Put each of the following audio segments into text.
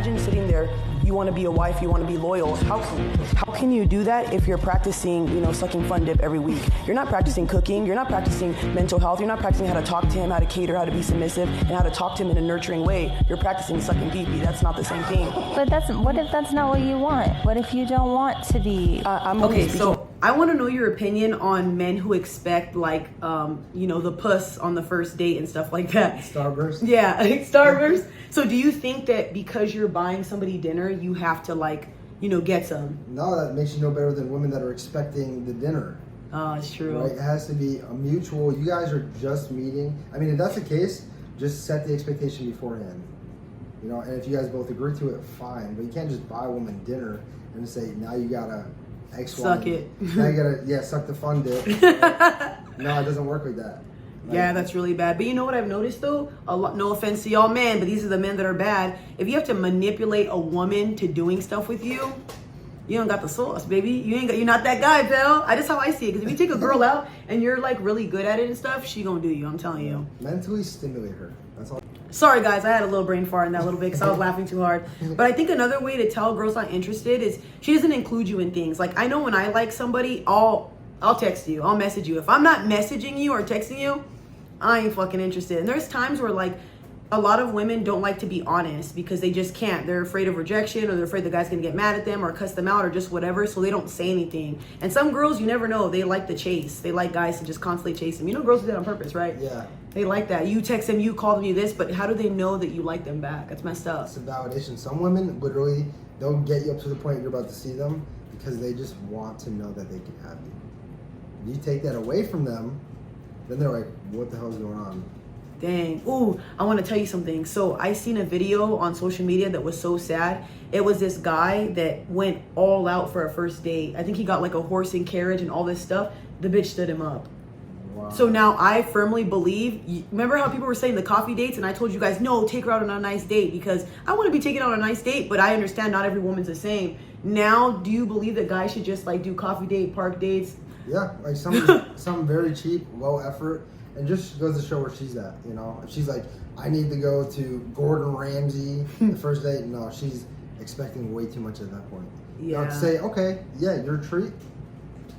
imagine sitting there, you want to be a wife, you want to be loyal. How can you do that if you're practicing, sucking fun dip every week? You're not practicing cooking, you're not practicing mental health, you're not practicing how to talk to him, how to cater, how to be submissive, and how to talk to him in a nurturing way. You're practicing sucking pee-pee. That's not the same thing. But what if that's not what you want? What if you don't want to be... Okay, so I want to know your opinion on men who expect the puss on the first date and stuff like that. Starburst? Yeah, Starburst. So do you think that because you're buying somebody dinner, you have to get some? No, that makes you no better than women that are expecting the dinner. Oh, it's true. Right? It has to be a mutual, you guys are just meeting. I mean, if that's the case, just set the expectation beforehand. And if you guys both agree to it, fine. But you can't just buy a woman dinner and say, now you gotta suck it. Now you gotta, suck the fun dip. No, it doesn't work like that. Yeah, that's really bad. But you know what I've noticed though? No offense to y'all men, but these are the men that are bad. If you have to manipulate a woman to doing stuff with you, you don't got the sauce, baby. You're not that guy, pal. That's how I see it. Because if you take a girl out and you're really good at it and stuff, she gonna do you. I'm telling you. Mentally stimulate her. That's all. Sorry guys, I had a little brain fart in that little bit because I was laughing too hard. But I think another way to tell a girl's not interested is she doesn't include you in things. I know when I like somebody, I'll text you, I'll message you. If I'm not messaging you or texting you, I ain't fucking interested. And there's times where a lot of women don't like to be honest because they just can't. They're afraid of rejection, or they're afraid the guy's gonna get mad at them or cuss them out or just whatever, so they don't say anything. And some girls, you never know, they like the chase. They like guys to just constantly chase them. Girls do that on purpose, right? Yeah. They like that. You text them, you call them, you this, but how do they know that you like them back? That's messed up. It's a validation. Some women literally, they'll get you up to the point you're about to see them because they just want to know that they can have you. If you take that away from them, then they're like, what the hell's going on? Dang. Ooh, I want to tell you something. So I seen a video on social media that was so sad. It was this guy that went all out for a first date. I think he got a horse and carriage and all this stuff. The bitch stood him up. Wow. So now I firmly believe, remember how people were saying the coffee dates, and I told you guys, no, take her out on a nice date, because I want to be taken out on a nice date, but I understand not every woman's the same. Now, do you believe that guys should just do coffee date, park dates? Yeah, something very cheap, low effort, and just goes to show where she's at, If she's like, I need to go to Gordon Ramsay the first date, no, she's expecting way too much at that point. Yeah. Say, okay, yeah, your treat.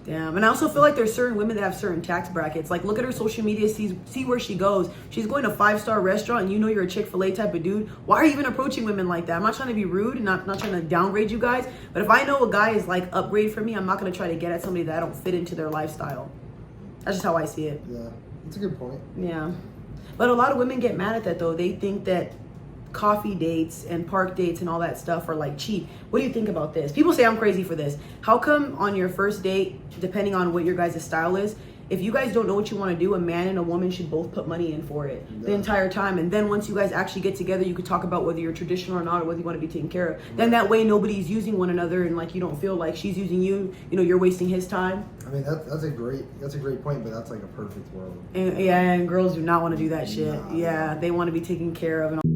Damn. And I also feel like there's certain women that have certain tax brackets. Look at her social media, see where she goes. She's going to a 5-star restaurant and you're a Chick-fil-A type of dude. Why are you even approaching women like that? I'm not trying to be rude and not trying to downgrade you guys. But if I know a guy is upgrade for me, I'm not going to try to get at somebody that I don't fit into their lifestyle. That's just how I see it. Yeah, that's a good point. Yeah. But a lot of women get mad at that though. They think that coffee dates and park dates and all that stuff are cheap. What do you think about this? People say I'm crazy for this. How come on your first date, depending on what your guys' style is, if you guys don't know what you want to do, a man and a woman should both put money in for it the entire time. And then once you guys actually get together, you could talk about whether you're traditional or not, or whether you want to be taken care of. Then that way nobody's using one another, and you don't feel like she's using you, you're wasting his time. I mean, that's a great point, but that's a perfect world. And girls do not want to do that shit. Nah. Yeah, they want to be taken care of and all.